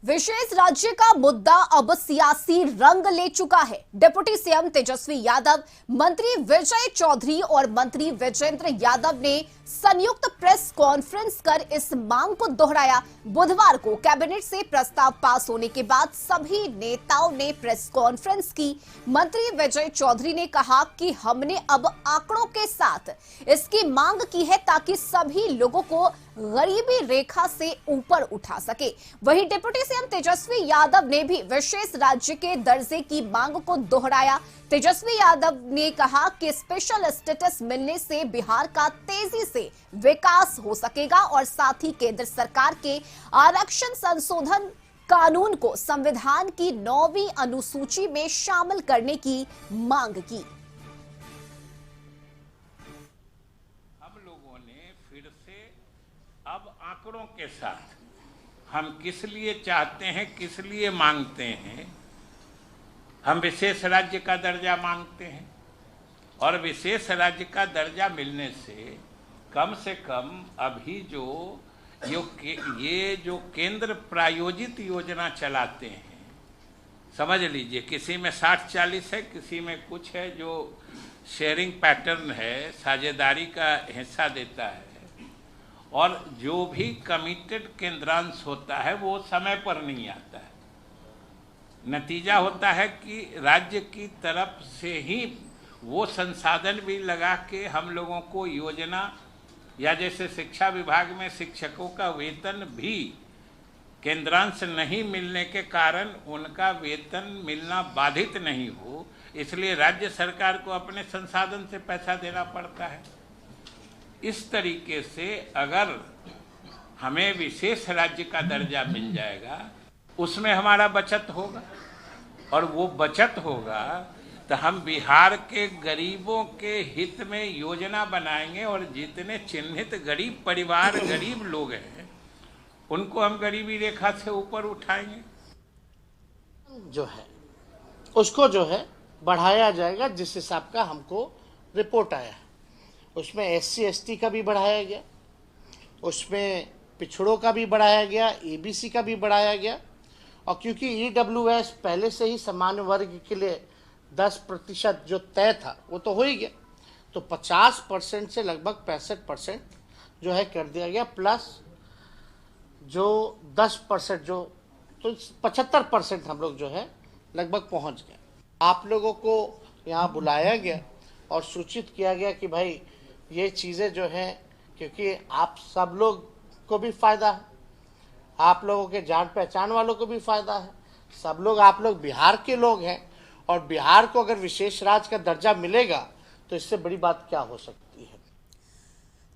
विशेष राज्य का मुद्दा अब सियासी रंग ले चुका है। डिप्टी सीएम तेजस्वी यादव, मंत्री विजय चौधरी और मंत्री विजेंद्र यादव ने संयुक्त प्रेस कॉन्फ्रेंस कर इस मांग को दोहराया। बुधवार को कैबिनेट से प्रस्ताव पास होने के बाद सभी नेताओं ने प्रेस कॉन्फ्रेंस की। मंत्री विजय चौधरी ने कहा कि हमने अब आंकड़ों के साथ इसकी मांग की है ताकि सभी लोगों को गरीबी रेखा से ऊपर उठा सके। वहीं डिप्टी सीएम तेजस्वी यादव ने भी विशेष राज्य के दर्जे की मांग को दोहराया। तेजस्वी यादव ने कहा कि स्पेशल स्टेटस मिलने से बिहार का तेजी से विकास हो सकेगा और साथ ही केंद्र सरकार के आरक्षण संशोधन कानून को संविधान की 9वीं अनुसूची में शामिल करने की मांग की। हम लोगों ने फिर से अब आंकड़ों के साथ हम किस लिए चाहते हैं, किस लिए मांगते हैं। हम विशेष राज्य का दर्जा मांगते हैं और विशेष राज्य का दर्जा मिलने से कम अभी ये जो केंद्र प्रायोजित योजना चलाते हैं, समझ लीजिए किसी में 60-40 है, किसी में कुछ है जो शेयरिंग पैटर्न है, साझेदारी का हिस्सा देता है, और जो भी कमिटेड केंद्रांश होता है वो समय पर नहीं आता है। नतीजा होता है कि राज्य की तरफ से ही वो संसाधन भी लगा के हम लोगों को योजना, या जैसे शिक्षा विभाग में शिक्षकों का वेतन भी केंद्रांश नहीं मिलने के कारण उनका वेतन मिलना बाधित नहीं हो, इसलिए राज्य सरकार को अपने संसाधन से पैसा देना पड़ता है। इस तरीके से अगर हमें विशेष राज्य का दर्जा मिल जाएगा, उसमें हमारा बचत होगा, और वो बचत होगा तो हम बिहार के गरीबों के हित में योजना बनाएंगे, और जितने चिन्हित गरीब परिवार, गरीब लोग हैं, उनको हम गरीबी रेखा से ऊपर उठाएंगे। जो है उसको जो है बढ़ाया जाएगा, जिस हिसाब का हमको रिपोर्ट आया है। उसमें SC ST का भी बढ़ाया गया, उसमें पिछड़ों का भी बढ़ाया गया, ABC का भी बढ़ाया गया, और क्योंकि EWS पहले से ही सामान्य वर्ग के लिए 10% जो तय था वो तो हो ही गया, तो 50% से लगभग 65% जो है कर दिया गया, प्लस जो 10% जो तो 75% हम लोग जो है लगभग पहुंच गए। आप लोगों को यहाँ बुलाया गया और सूचित किया गया कि भाई ये चीज़ें जो हैं, क्योंकि आप सब लोग को भी फ़ायदा है, आप लोगों के जान पहचान वालों को भी फ़ायदा है, सब लोग आप लोग बिहार के लोग हैं, और बिहार को अगर विशेष राज्य का दर्जा मिलेगा तो इससे बड़ी बात क्या हो सकती है।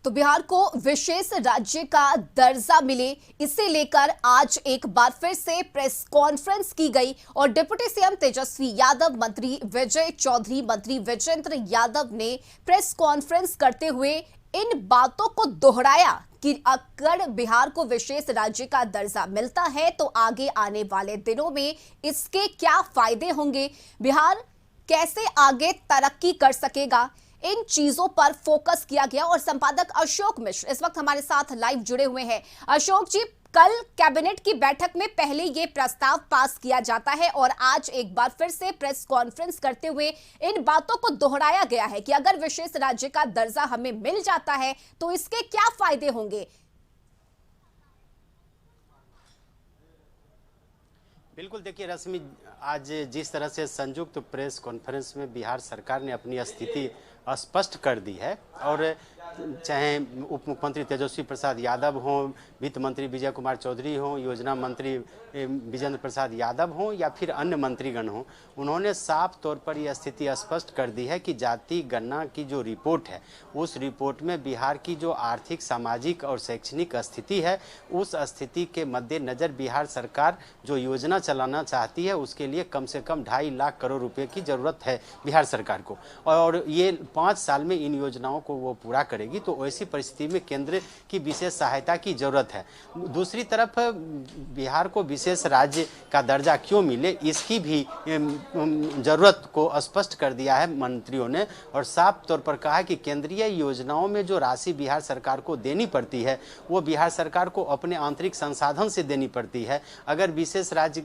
तो बिहार को विशेष राज्य का दर्जा मिले, इसे लेकर आज एक बार फिर से प्रेस कॉन्फ्रेंस की गई और डिप्टी सीएम तेजस्वी यादव, मंत्री विजय चौधरी, मंत्री विजेंद्र यादव ने प्रेस कॉन्फ्रेंस करते हुए इन बातों को दोहराया कि अगर बिहार को विशेष राज्य का दर्जा मिलता है तो आगे आने वाले दिनों में इसके क्या फायदे होंगे, बिहार कैसे आगे तरक्की कर सकेगा, इन चीजों पर फोकस किया गया। और संपादक अशोक मिश्र इस वक्त हमारे साथ लाइव जुड़े हुए हैं। अशोक जी, कल कैबिनेट की बैठक में पहले ये प्रस्ताव पास किया जाता है और आज एक बार फिर से प्रेस कॉन्फ्रेंस करते हुए इन बातों को दोहराया गया है कि अगर विशेष राज्य का दर्जा हमें मिल जाता है तो इसके क्या फायदे होंगे। बिल्कुल, देखिए रश्मि, आज जिस तरह से संयुक्त प्रेस कॉन्फ्रेंस में बिहार सरकार ने अपनी स्थिति स्पष्ट कर दी है, और चाहे उप मुख्यमंत्री तेजस्वी प्रसाद यादव हों, वित्त मंत्री विजय कुमार चौधरी हों, योजना मंत्री विजेंद्र प्रसाद यादव हों, या फिर अन्य मंत्रीगण हों, उन्होंने साफ तौर पर यह स्थिति स्पष्ट कर दी है कि जाति गणना की जो रिपोर्ट है, उस रिपोर्ट में बिहार की जो आर्थिक, सामाजिक और शैक्षणिक स्थिति है, उस स्थिति के मद्देनज़र बिहार सरकार जो योजना चलाना चाहती है उसके लिए कम से कम 2.5 लाख करोड़ रुपए की ज़रूरत है बिहार सरकार को, और ये 5 साल में इन योजनाओं को वो पूरा करे। करेगी, तो ऐसी परिस्थिति में केंद्र की विशेष सहायता की जरूरत है। दूसरी तरफ बिहार को विशेष राज्य का दर्जा क्यों मिले, इसकी भी जरूरत को स्पष्ट कर दिया है मंत्रियों ने, और साफ तौर पर कहा है कि केंद्रीय योजनाओं में जो राशि बिहार सरकार को देनी पड़ती है वो बिहार सरकार को अपने आंतरिक संसाधन से देनी पड़ती है। अगर विशेष राज्य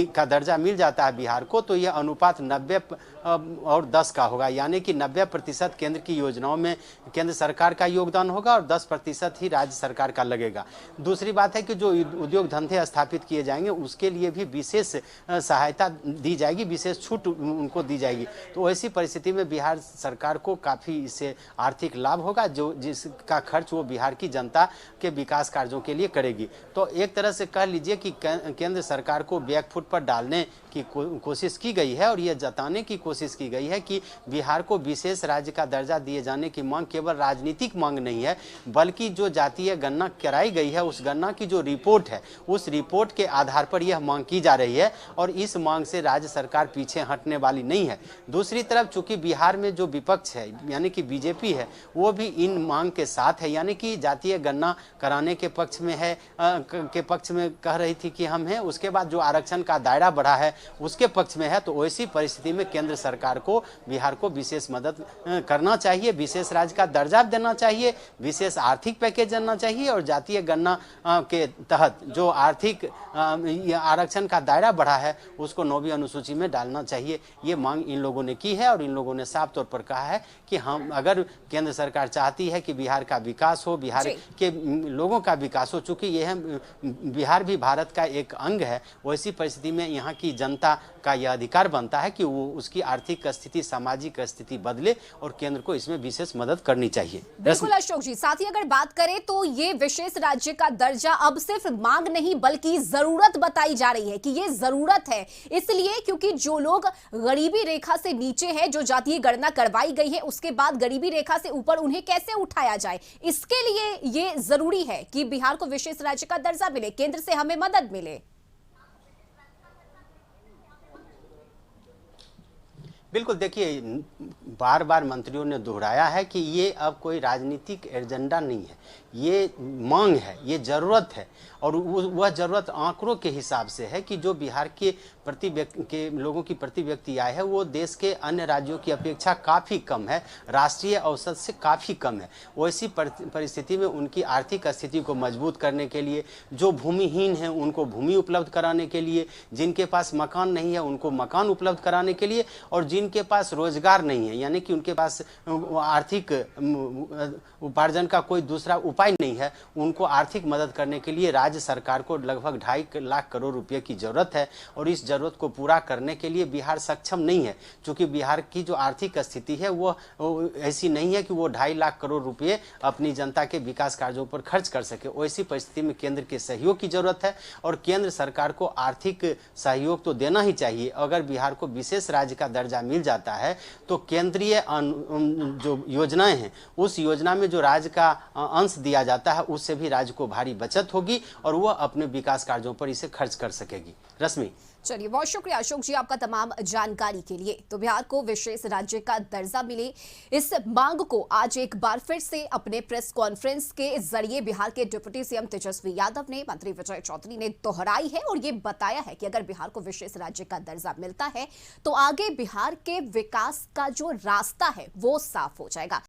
का दर्जा मिल जाता है बिहार को, तो यह अनुपात 90 और 10 का होगा, यानी कि 90% केंद्र की योजनाओं में केंद्र सरकार का योगदान होगा और 10% ही राज्य सरकार का लगेगा। दूसरी बात है कि जो उद्योग धंधे स्थापित किए जाएंगे उसके लिए भी विशेष सहायता दी जाएगी, विशेष छूट उनको दी जाएगी। तो ऐसी परिस्थिति में बिहार सरकार को काफ़ी इससे आर्थिक लाभ होगा, जो जिसका खर्च वो बिहार की जनता के विकास कार्यों के लिए करेगी। तो एक तरह से कह लीजिए कि केंद्र सरकार को बैकफुट पर डालने की कोशिश की गई है और ये जताने की कोशिश की गई है कि बिहार को विशेष राज्य का दर्जा दिए जाने की मांग केवल राजनीतिक मांग नहीं है, बल्कि जो जातीय गणना कराई गई है उस गणना की जो रिपोर्ट है उस रिपोर्ट के आधार पर यह मांग की जा रही है और इस मांग से राज्य सरकार पीछे हटने वाली नहीं है। दूसरी तरफ चूंकि बिहार में जो विपक्ष है यानी कि बीजेपी है वो भी इन मांग के साथ है, यानी कि जातीय गणना कराने के पक्ष में है, के पक्ष में कह रही थी कि हम हैं, उसके बाद जो आरक्षण का दायरा बढ़ा है उसके पक्ष में है। तो ऐसी परिस्थिति में केंद्र सरकार को बिहार को विशेष मदद करना चाहिए, विशेष राज्य का दर्जा देना चाहिए, विशेष आर्थिक पैकेज देना चाहिए और जातीय गणना के तहत जो आर्थिक आरक्षण का दायरा बढ़ा है उसको 9वीं अनुसूची में डालना चाहिए। ये मांग इन लोगों ने की है और इन लोगों ने साफ तौर पर कहा है कि हम अगर केंद्र सरकार चाहती है कि बिहार का विकास हो, बिहार के लोगों का विकास हो, चूंकि यह बिहार भी भारत का एक अंग है, वैसी परिस्थिति में यहाँ की जनता का यह अधिकार बनता है कि वो उसकी आर्थिक स्थिति, सामाजिक स्थिति बदले और केंद्र को इसमें विशेष मदद करनी चाहिए। बिल्कुल अशोक जी, साथ ही अगर बात करें तो ये विशेष राज्य का दर्जा अब सिर्फ मांग नहीं बल्कि जरूरत बताई जा रही है कि ये जरूरत है, इसलिए क्योंकि जो लोग गरीबी रेखा से नीचे हैं, जो जातीय गणना करवाई गई है उसके बाद गरीबी रेखा से ऊपर उन्हें कैसे उठाया जाए, इसके लिए ये जरूरी है कि बिहार को विशेष राज्य का दर्जा मिले, केंद्र से हमें मदद मिले। बिल्कुल, देखिए बार बार मंत्रियों ने दोहराया है कि ये अब कोई राजनीतिक एजेंडा नहीं है, ये मांग है, ये ज़रूरत है और वह ज़रूरत आंकड़ों के हिसाब से है कि जो बिहार के प्रति व्यक्ति के लोगों की प्रति व्यक्ति आय है वो देश के अन्य राज्यों की अपेक्षा काफ़ी कम है, राष्ट्रीय औसत से काफ़ी कम है। वैसी परिस्थिति में उनकी आर्थिक स्थिति को मजबूत करने के लिए, जो भूमिहीन हैं उनको भूमि उपलब्ध कराने के लिए, जिनके पास मकान नहीं है उनको मकान उपलब्ध कराने के लिए और जिनके पास रोजगार नहीं है यानी कि उनके पास आर्थिक उपार्जन का कोई दूसरा उपाय नहीं है, उनको आर्थिक मदद करने के लिए राज्य सरकार को लगभग 2.5 लाख करोड़ रुपए की जरूरत है और इस जरूरत को पूरा करने के लिए बिहार सक्षम नहीं है, क्योंकि बिहार की जो आर्थिक स्थिति है वो ऐसी नहीं है कि वो 2.5 लाख करोड़ रुपए अपनी जनता के विकास कार्यों पर खर्च कर सके। वैसी परिस्थिति में केंद्र के सहयोग की जरूरत है और केंद्र सरकार को आर्थिक सहयोग तो देना ही चाहिए। अगर बिहार को विशेष राज्य का दर्जा मिल जाता है तो केंद्रीय जो योजनाएं हैं उस योजना में जो राज्य का अंश दिया जाता है उससे भी राज्य को भारी बचत होगी और वह अपने विकास कार्यों पर इसे खर्च कर सकेगी। रश्मि, चलिए, बहुत शुक्रिया अशोक जी आपका तमाम जानकारी के लिए। तो बिहार को विशेष राज्य का दर्जा मिले, इस मांग को आज एक बार फिर से अपने प्रेस कॉन्फ्रेंस के जरिए बिहार के डिप्टी सीएम तेजस्वी यादव ने, मंत्री विजय चौधरी ने दोहराई है और ये बताया है कि अगर बिहार को विशेष राज्य का दर्जा मिलता है तो आगे बिहार के विकास का जो रास्ता है वो साफ हो जाएगा।